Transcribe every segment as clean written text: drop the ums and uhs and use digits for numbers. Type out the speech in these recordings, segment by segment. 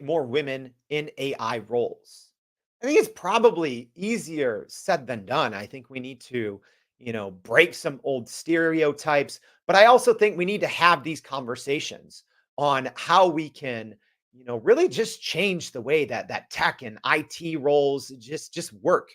more women in AI roles? I think it's probably easier said than done. I think we need to, break some old stereotypes, but I also think we need to have these conversations on how we can, really just change the way that tech and IT roles just work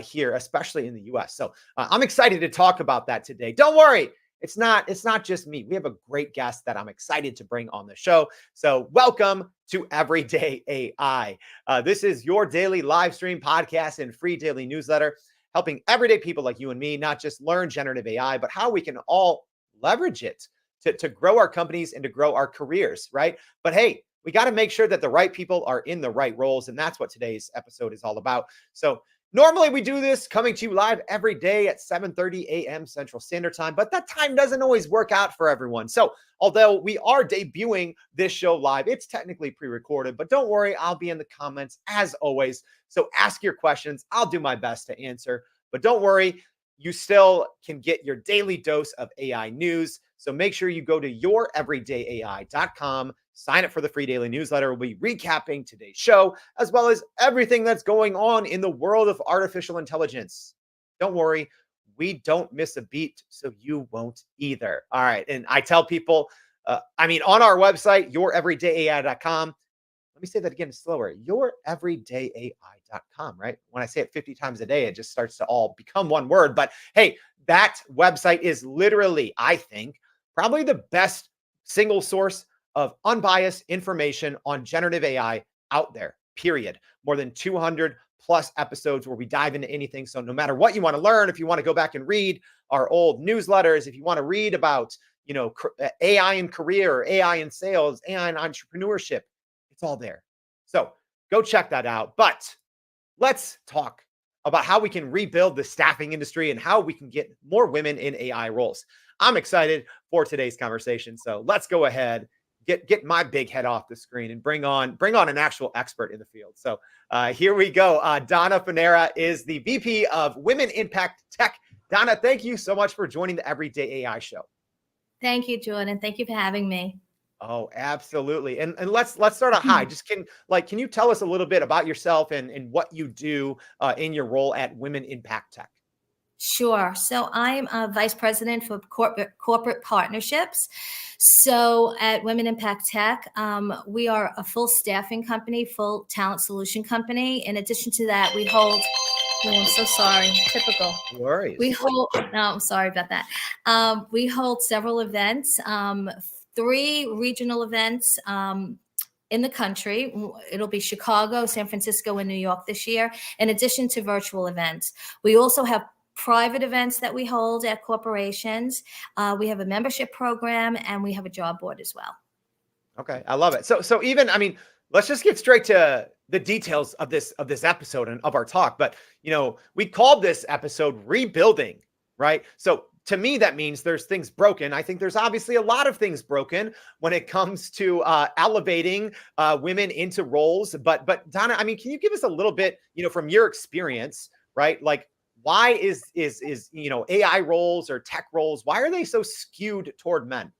here, especially in the US. So I'm excited to talk about that today. Don't worry, it's not just me. We have a great guest that I'm excited to bring on the show. So welcome to Everyday AI. This is your daily live stream podcast and free daily newsletter, helping everyday people like you and me not just learn generative AI, but how we can all leverage it to grow our companies and to grow our careers, right? But hey, we got to make sure that the right people are in the right roles. And that's what today's episode is all about. So normally we do this coming to you live every day at 7:30 a.m. Central Standard Time, but that time doesn't always work out for everyone. So although we are debuting this show live, it's technically pre-recorded, but don't worry, I'll be in the comments as always. So ask your questions. I'll do my best to answer, but don't worry, you still can get your daily dose of AI news. So make sure you go to youreverydayai.com, sign up for the free daily newsletter. We'll be recapping today's show, as well as everything that's going on in the world of artificial intelligence. Don't worry, we don't miss a beat, so you won't either. All right. And I tell people, on our website, youreverydayai.com, let me say that again slower, youreverydayai.com, right? When I say it 50 times a day, it just starts to all become one word. But hey, that website is literally, I think, probably the best single source of unbiased information on generative AI out there, period. More than 200 plus episodes where we dive into anything. So no matter what you want to learn, if you want to go back and read our old newsletters, if you want to read about, AI in career, or AI in sales, AI in entrepreneurship, it's all there. So go check that out. But let's talk about how we can rebuild the staffing industry and how we can get more women in AI roles. I'm excited for today's conversation. So let's go ahead, get my big head off the screen and bring on an actual expert in the field. So here we go. Dona Fanara is the VP of Women Impact Tech. Dona, thank you so much for joining the Everyday AI show. Thank you, Jordan. Thank you for having me. Oh, absolutely. And let's start out high. Just can you tell us a little bit about yourself and what you do in your role at Women Impact Tech? Sure. So I'm a vice president for corporate partnerships. So at Women Impact Tech, we are a full staffing company, full talent solution company. In addition to that, we hold. Oh, I'm so sorry. Typical. No worries. We hold. No, I'm sorry about that. We hold several events. 3 regional events. In the country. It'll be Chicago, San Francisco, and New York this year, in addition to virtual events. We also have private events that we hold at corporations. We have a membership program, and we have a job board as well. Okay, I love it. So even, let's just get straight to the details of this episode and of our talk. But we called this episode Rebuilding, right? So to me, that means there's things broken. I think there's obviously a lot of things broken when it comes to elevating women into roles. But Dona, can you give us a little bit, from your experience, right? Like, why is AI roles or tech roles, why are they so skewed toward men?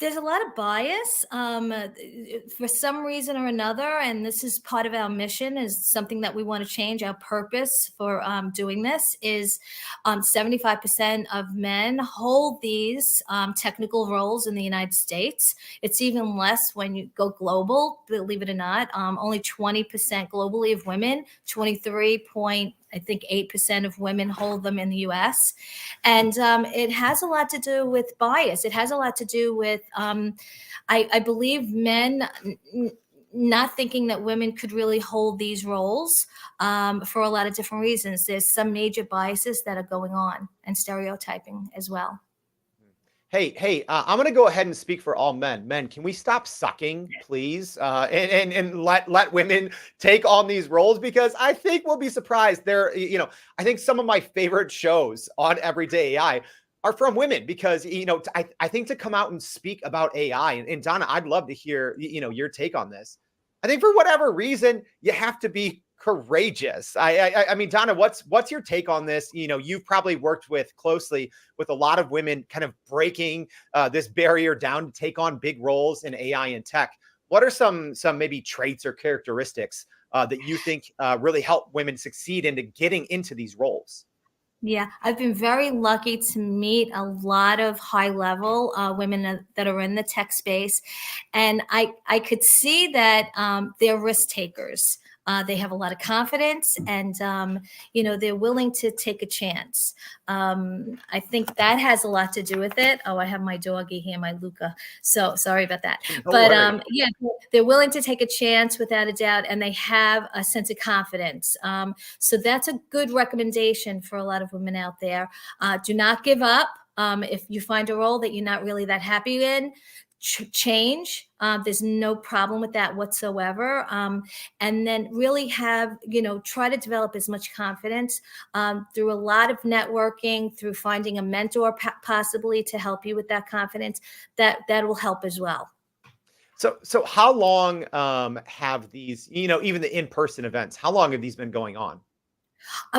There's a lot of bias for some reason or another, and this is part of our mission, is something that we want to change. Our purpose for doing this is 75% of men hold these technical roles in the United States. It's even less when you go global, believe it or not. Only 20% globally of women, 8% of women hold them in the U.S. And it has a lot to do with bias. It has a lot to do with, I believe, men not thinking that women could really hold these roles for a lot of different reasons. There's some major biases that are going on, and stereotyping as well. Hey, I'm going to go ahead and speak for all men. Men, can we stop sucking, please? And let women take on these roles? Because I think we'll be surprised. I think some of my favorite shows on Everyday AI are from women because, I think to come out and speak about AI, and Dona, I'd love to hear, your take on this. I think for whatever reason, you have to be courageous. I mean, Donna, what's your take on this? You've probably worked with closely with a lot of women, kind of breaking this barrier down to take on big roles in AI and tech. What are some maybe traits or characteristics that you think really help women succeed into getting into these roles? Yeah, I've been very lucky to meet a lot of high level women that are in the tech space. And I could see that they're risk takers. They have a lot of confidence and, they're willing to take a chance. I think that has a lot to do with it. Oh, I have my doggy here, my Luca. So sorry about that. No But worries. yeah, they're willing to take a chance without a doubt, and they have a sense of confidence. So that's a good recommendation for a lot of women out there. Do not give up. If you find a role that you're not really that happy in, change. There's no problem with that whatsoever. And then really try to develop as much confidence through a lot of networking, through finding a mentor possibly to help you with that confidence. That will help as well. So how long have these, even the in-person events, how long have these been going on?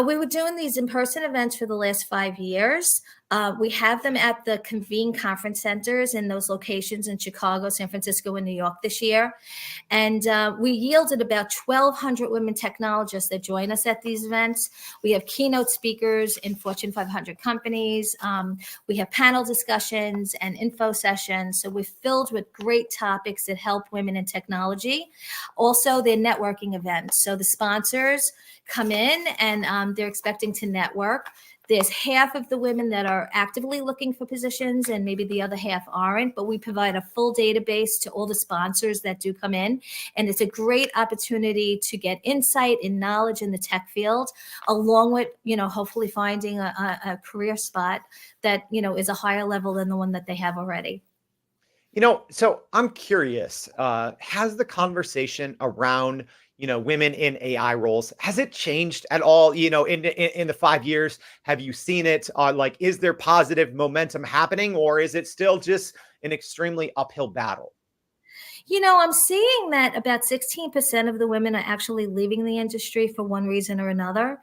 We were doing these in-person events for the last 5 years. We have them at the convene conference centers in those locations in Chicago, San Francisco, and New York this year. And we yielded about 1,200 women technologists that join us at these events. We have keynote speakers in Fortune 500 companies. We have panel discussions and info sessions. So we're filled with great topics that help women in technology. Also, they're networking events. So the sponsors come in and they're expecting to network. There's half of the women that are actively looking for positions and maybe the other half aren't, but we provide a full database to all the sponsors that do come in. And it's a great opportunity to get insight and knowledge in the tech field, along with, hopefully finding a career spot that, is a higher level than the one that they have already. So I'm curious, has the conversation around, women in AI roles, has it changed at all, in the 5 years? Have you seen it? Like, is there positive momentum happening, or is it still just an extremely uphill battle? I'm seeing that about 16% of the women are actually leaving the industry for one reason or another,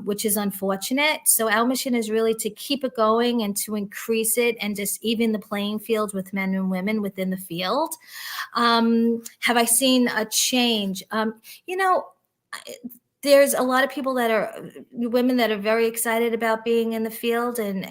which is unfortunate. So our mission is really to keep it going and to increase it and just even the playing field with men and women within the field. Have I seen a change? There's a lot of people that are women that are very excited about being in the field and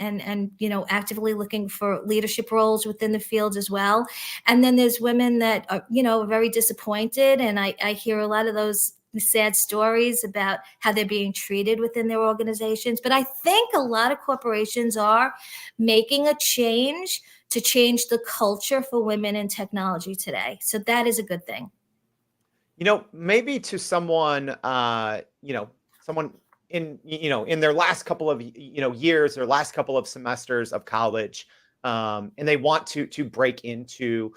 actively looking for leadership roles within the field as well. And then there's women that are very disappointed, and I hear a lot of those sad stories about how they're being treated within their organizations. But I think a lot of corporations are making a change to change the culture for women in technology today. So that is a good thing. Maybe to someone, someone in their last couple of, years or last couple of semesters of college, and they want to break into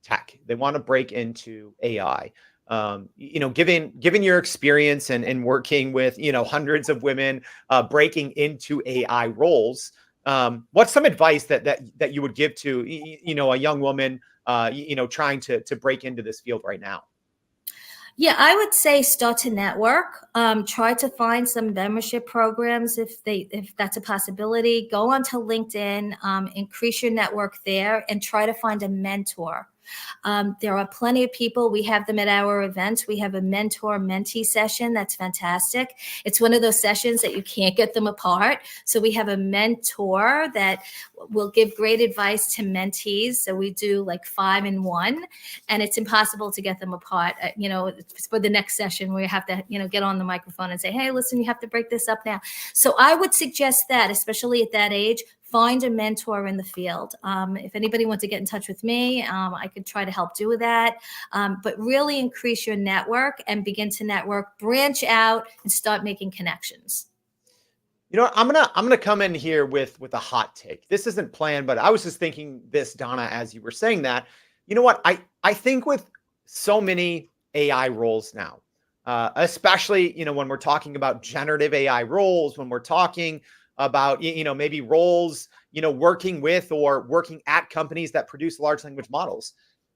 tech. They want to break into AI. Given your experience and working with, hundreds of women breaking into AI roles, what's some advice that you would give to, a young woman, trying to break into this field right now? Yeah, I would say start to network. Try to find some membership programs if that's a possibility. Go onto LinkedIn, increase your network there, and try to find a mentor. There are plenty of people. We have them at our events. We have a mentor-mentee session. That's fantastic. It's one of those sessions that you can't get them apart. So we have a mentor that will give great advice to mentees. So we do like 5-in-1, and it's impossible to get them apart. For the next session, we have to, get on the microphone and say, hey, listen, you have to break this up now. So I would suggest that, especially at that age, find a mentor in the field. If anybody wants to get in touch with me, I could try to help do that. But really increase your network and begin to network, branch out, and start making connections. I'm gonna come in here with a hot take. This isn't planned, but I was just thinking this, Donna, as you were saying that. You know what? I think with so many AI roles now, especially when we're talking about generative AI roles, when we're talking about maybe roles working with or working at companies that produce large language models.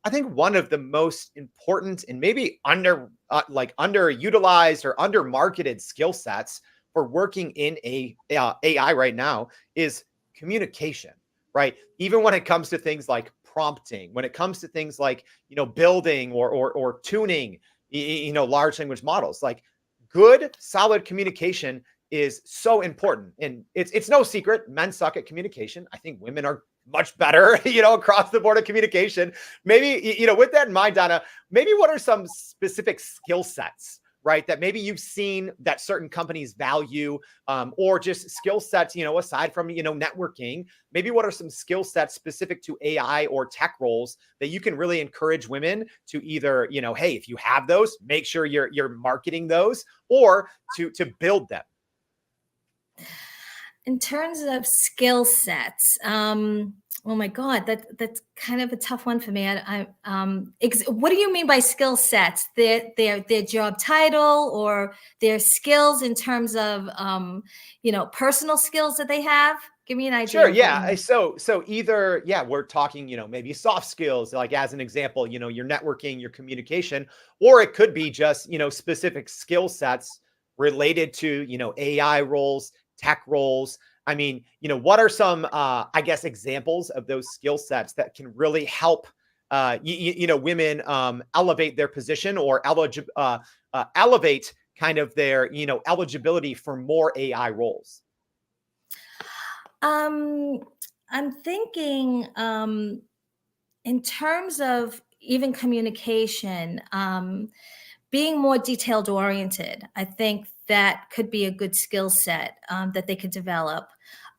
I think one of the most important and maybe underutilized or under marketed skill sets for working in AI right now is communication, right? Even when it comes to things like prompting, when it comes to things like building or tuning, large language models, like good solid communication is so important. And it's no secret men suck at communication. I think women are much better, across the board of communication. Maybe, with that in mind, Donna, maybe what are some specific skill sets, right, that maybe you've seen that certain companies value, or just skill sets, aside from, networking, maybe what are some skill sets specific to AI or tech roles that you can really encourage women to either, hey, if you have those, make sure you're marketing those, or to build them. In terms of skill sets, oh my God, that's kind of a tough one for me. What do you mean by skill sets? Their job title or their skills in terms of personal skills that they have? Give me an idea Sure. of what you Yeah. mean. So either, yeah, we're talking, maybe soft skills, like as an example, your networking, your communication, or it could be just, specific skill sets related to, AI roles, tech roles. I mean, what are some, I guess, examples of those skill sets that can really help, women elevate their position or elevate kind of their, eligibility for more AI roles? Um, I'm thinking in terms of even communication, being more detailed oriented. I think that could be a good skill set that they could develop.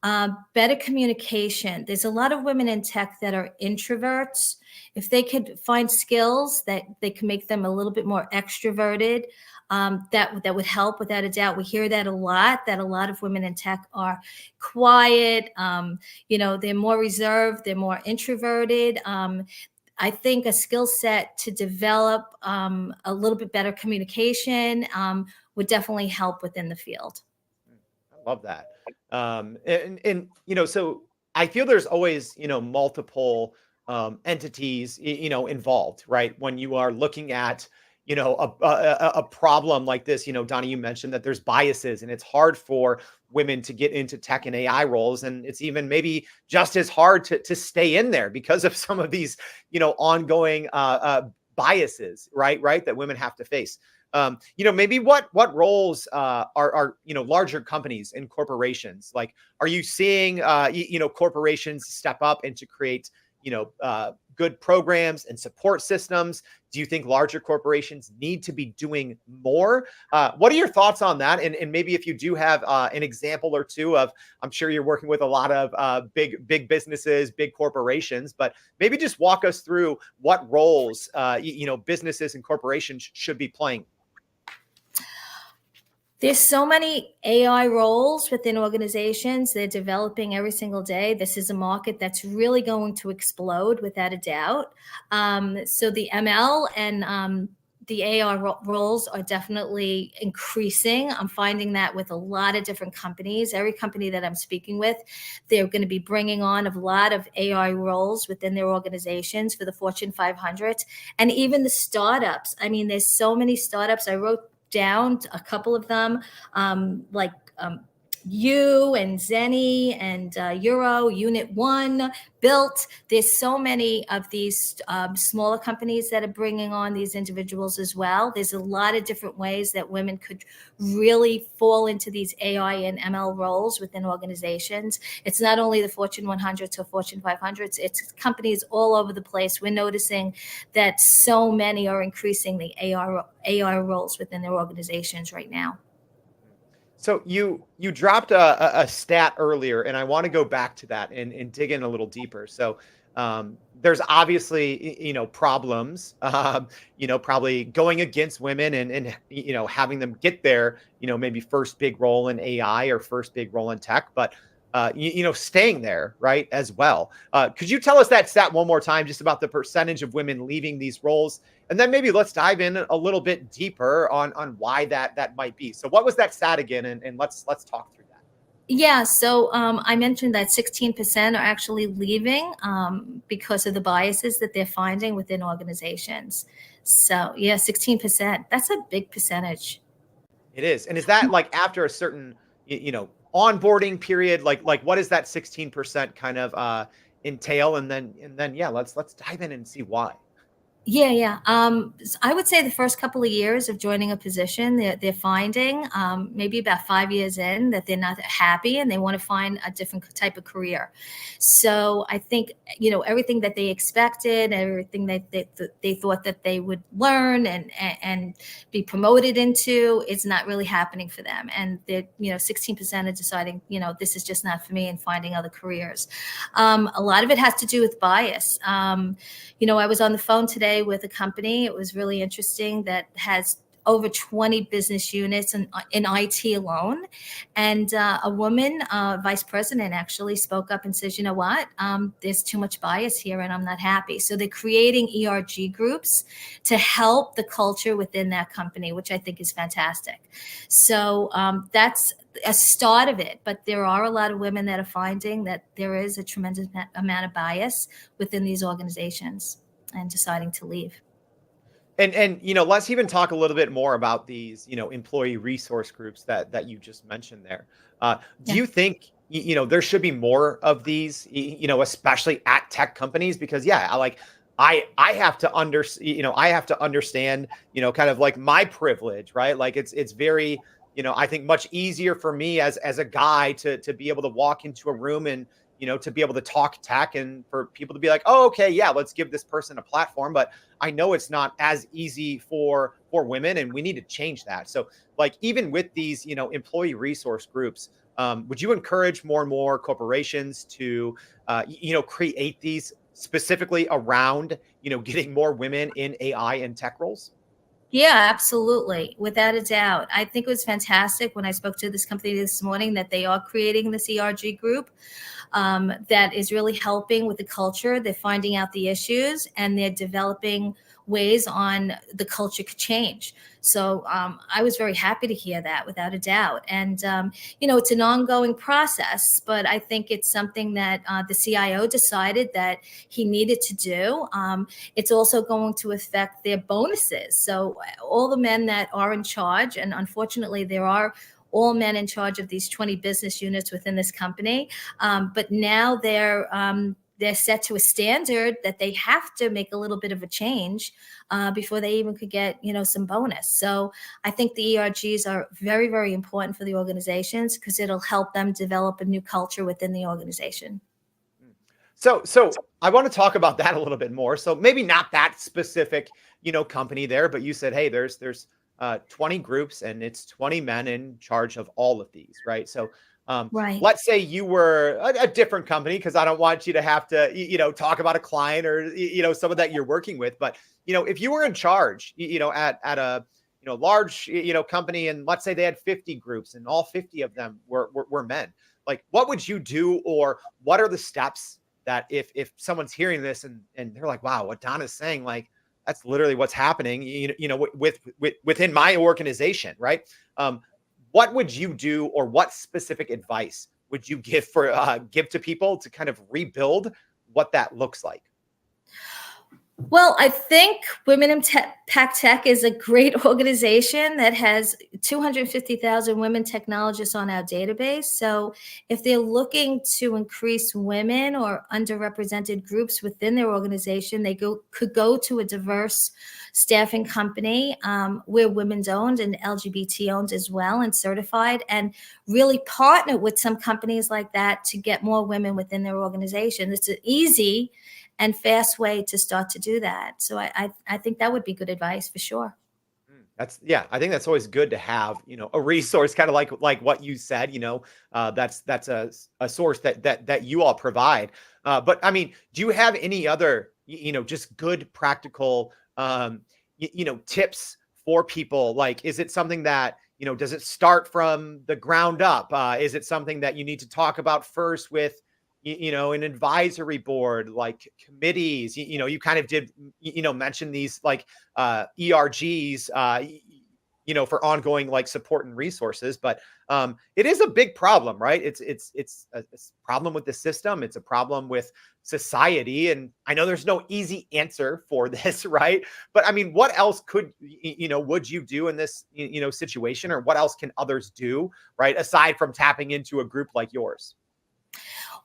Better communication. There's a lot of women in tech that are introverts. If they could find skills that they can make them a little bit more extroverted, that would help without a doubt. We hear that a lot. That a lot of women in tech are quiet. They're more reserved. They're more introverted. I think a skill set to develop a little bit better communication would definitely help within the field. I love that. And so I feel there's always, multiple entities, involved, right? When you are looking at, a problem like this, Donna, you mentioned that there's biases and it's hard for women to get into tech and AI roles. And it's even maybe just as hard to stay in there because of some of these, ongoing biases, right, that women have to face. Maybe what roles are larger companies and corporations, like, are you seeing corporations step up and to create good programs and support systems? Do you think larger corporations need to be doing more? What are your thoughts on that? And maybe if you do have an example or two of, I'm sure you're working with a lot of big businesses, big corporations, but maybe just walk us through what roles businesses and corporations should be playing. There's so many AI roles within organizations. They're developing every single day. This is a market that's really going to explode without a doubt. So the ML and the AI roles are definitely increasing. I'm finding that with a lot of different companies. Every company that I'm speaking with, they're going to be bringing on a lot of AI roles within their organizations for the Fortune 500 and even the startups. I mean, there's so many startups. I wrote down a couple of them, like U and Zenny and Euro, Unit One, Built. There's so many of these smaller companies that are bringing on these individuals as well. There's a lot of different ways that women could really fall into these AI and ML roles within organizations. It's not only the Fortune 100 to Fortune 500s, it's companies all over the place. We're noticing that so many are increasing the AI roles within their organizations right now. So you dropped a stat earlier, and I want to go back to that and dig in a little deeper. So there's obviously problems, probably going against women and having them get their maybe first big role in AI or first big role in tech, but staying there, right, as well. Could you tell us that stat one more time, just about the percentage of women leaving these roles? And then maybe let's dive in a little bit deeper on why that might be. So what was that stat again? And let's talk through that. Yeah, so I mentioned that 16% are actually leaving because of the biases that they're finding within organizations. So, yeah, 16%. That's a big percentage. It is. And is that like after a certain, onboarding period? Like what does that 16% kind of entail? And then yeah, let's dive in and see why. Yeah, yeah. I would say the first couple of years of joining a position, they're finding maybe about 5 years in that they're not happy and they want to find a different type of career. So I think everything that they expected, everything that they thought that they would learn and be promoted into, is not really happening for them. And they're 16% are deciding this is just not for me and finding other careers. A lot of it has to do with bias. I was on the phone today with a company. It was really interesting that has over 20 business units in IT alone. And a woman, vice president, actually spoke up and says, you know what, there's too much bias here and I'm not happy. So they're creating ERG groups to help the culture within that company, which I think is fantastic. So that's a start of it. But there are a lot of women that are finding that there is a tremendous amount of bias within these organizations and deciding to leave. And let's even talk a little bit more about these, employee resource groups that you just mentioned there. Do Yeah. you think there should be more of these, especially at tech companies? Because yeah, I have to I have to understand, kind of like my privilege, right? Like it's very, I think much easier for me as a guy to be able to walk into a room and to be able to talk tech and for people to be like, oh, okay, yeah, let's give this person a platform. But I know it's not as easy for women, and we need to change that. So, like, even with these, employee resource groups, would you encourage more and more corporations to, create these specifically around, getting more women in AI and tech roles? Yeah, absolutely. Without a doubt. I think it was fantastic when I spoke to this company this morning that they are creating this ERG group that is really helping with the culture. They're finding out the issues and they're developing ways on the culture could change. So I was very happy to hear that, without a doubt. And it's an ongoing process, but I think it's something that the CIO decided that he needed to do. It's also going to affect their bonuses. So all the men that are in charge, and unfortunately there are all men in charge of these 20 business units within this company. But now they're set to a standard that they have to make a little bit of a change before they even could get some bonus. So I think the ERGs are very, very important for the organizations because it'll help them develop a new culture within the organization. Mm. So I want to talk about that a little bit more. So maybe not that specific, company there, but you said, hey, there's 20 groups and it's 20 men in charge of all of these, right? So Right. let's say you were a different company because I don't want you to have to, talk about a client or someone that you're working with. But if you were in charge, at a large company, and let's say they had 50 groups and all 50 of them were men, like what would you do, or what are the steps that if someone's hearing this and they're like, wow, what Donna's saying, like that's literally what's happening, within my organization, right? Um, what would you do, or what specific advice would you give to people to kind of rebuild what that looks like? Well, I think Women in Pac Tech is a great organization that has 250,000 women technologists on our database. So, if they're looking to increase women or underrepresented groups within their organization, could go to a diverse staffing company. We're women's owned and LGBT owned as well and certified, and really partner with some companies like that to get more women within their organization. It's an easy and fast way to start to do that. So I think that would be good advice for sure. That's yeah, I think that's always good to have, a resource kind of like what you said, that's a source that you all provide. But I mean, do you have any other, just good practical, tips for people? Like, is it something that, does it start from the ground up? Is it something that you need to talk about first with, an advisory board, like committees? You kind of did, mention these like ERGs, for ongoing like support and resources. But it is a big problem, right? It's a problem with the system. It's a problem with society, and I know there's no easy answer for this, right? But I mean, what else would you do in this situation, or what else can others do, right? Aside from tapping into a group like yours.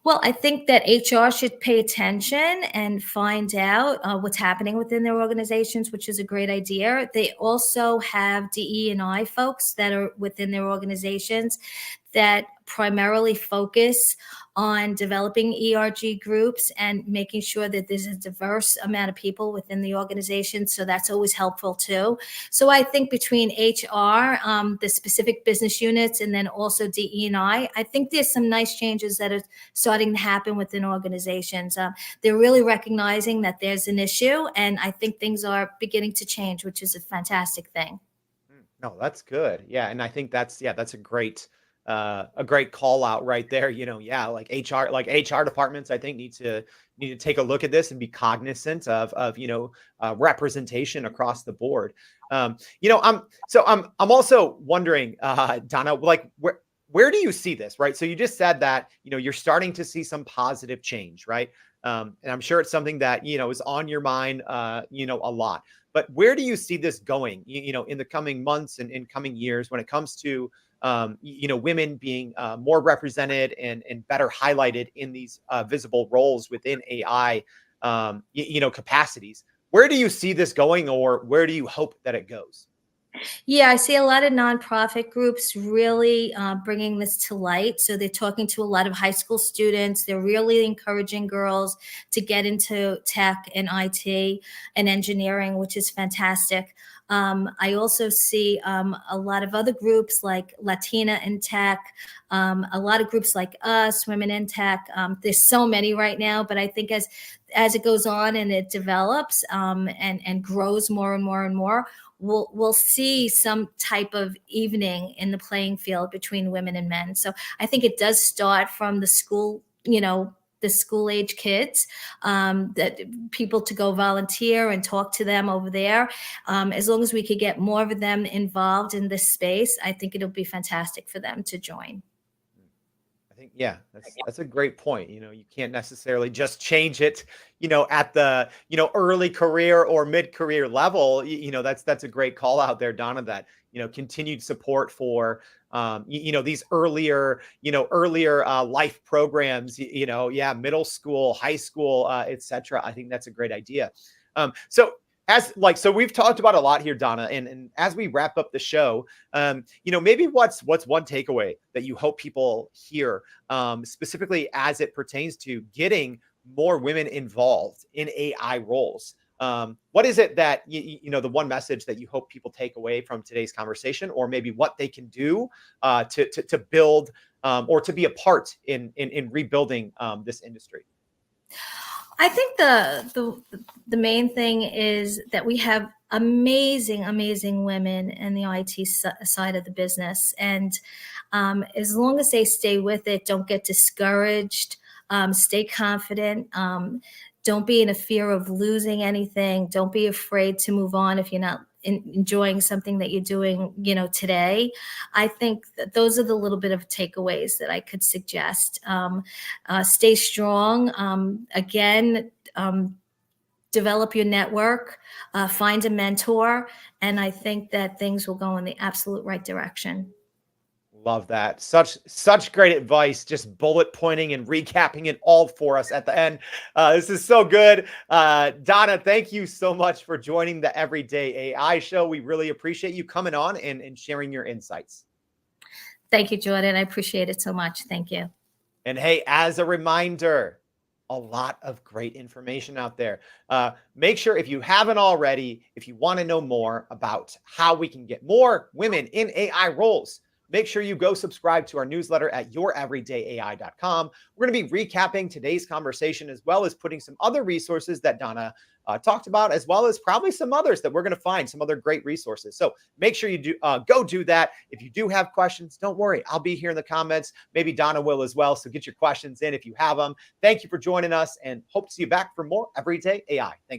Well, I think that HR should pay attention and find out what's happening within their organizations, which is a great idea. They also have DE&I folks that are within their organizations that primarily focus on developing ERG groups and making sure that there's a diverse amount of people within the organization. So that's always helpful too. So I think between HR, the specific business units, and then also DE&I think there's some nice changes that are starting to happen within organizations. They're really recognizing that there's an issue, and I think things are beginning to change, which is a fantastic thing. No, that's good. Yeah, and I think that's a great call out right there. Yeah, like HR departments, I think need to take a look at this and be cognizant of representation across the board. I'm also wondering, Donna, like where do you see this, right? So you just said that you're starting to see some positive change, right? And I'm sure it's something that is on your mind, a lot. But where do you see this going, in the coming months and in coming years when it comes to, women being more represented and better highlighted in these visible roles within AI, capacities? Where do you see this going, or where do you hope that it goes? Yeah, I see a lot of nonprofit groups really bringing this to light. So they're talking to a lot of high school students. They're really encouraging girls to get into tech and IT and engineering, which is fantastic. I also see a lot of other groups like Latina in Tech, a lot of groups like us, Women in Tech. There's so many right now, but I think as it goes on and it develops and grows more and more and more, we'll see some type of evening in the playing field between women and men. So I think it does start from the school, the school age kids, that people to go volunteer and talk to them over there. As long as we could get more of them involved in this space, I think it'll be fantastic for them to join. I think, yeah, that's a great point. You can't necessarily just change it, at the, early career or mid-career level. That's a great call out there, Donna, that, continued support for these earlier life programs, yeah, middle school, high school, etc. I think that's a great idea. So we've talked about a lot here, Donna, and as we wrap up the show, maybe what's one takeaway that you hope people hear, specifically as it pertains to getting more women involved in AI roles? What is it that the one message that you hope people take away from today's conversation, or maybe what they can do to build, or to be a part in rebuilding this industry? I think the main thing is that we have amazing women in the IT side of the business, and as long as they stay with it, don't get discouraged, stay confident. Don't be in a fear of losing anything. Don't be afraid to move on if you're not enjoying something that you're doing, today. I think that those are the little bit of takeaways that I could suggest. Stay strong. Again, develop your network, find a mentor, and I think that things will go in the absolute right direction. Love that. Such great advice. Just bullet pointing and recapping it all for us at the end. This is so good. Donna, thank you so much for joining the Everyday AI Show. We really appreciate you coming on and sharing your insights. Thank you, Jordan. I appreciate it so much. Thank you. And hey, as a reminder, a lot of great information out there. Make sure, if you haven't already, if you want to know more about how we can get more women in AI roles, make sure you go subscribe to our newsletter at youreverydayai.com. We're going to be recapping today's conversation, as well as putting some other resources that Donna talked about, as well as probably some others that we're going to find, some other great resources. So make sure you go do that. If you do have questions, don't worry. I'll be here in the comments. Maybe Donna will as well. So get your questions in if you have them. Thank you for joining us, and hope to see you back for more Everyday AI. Thanks.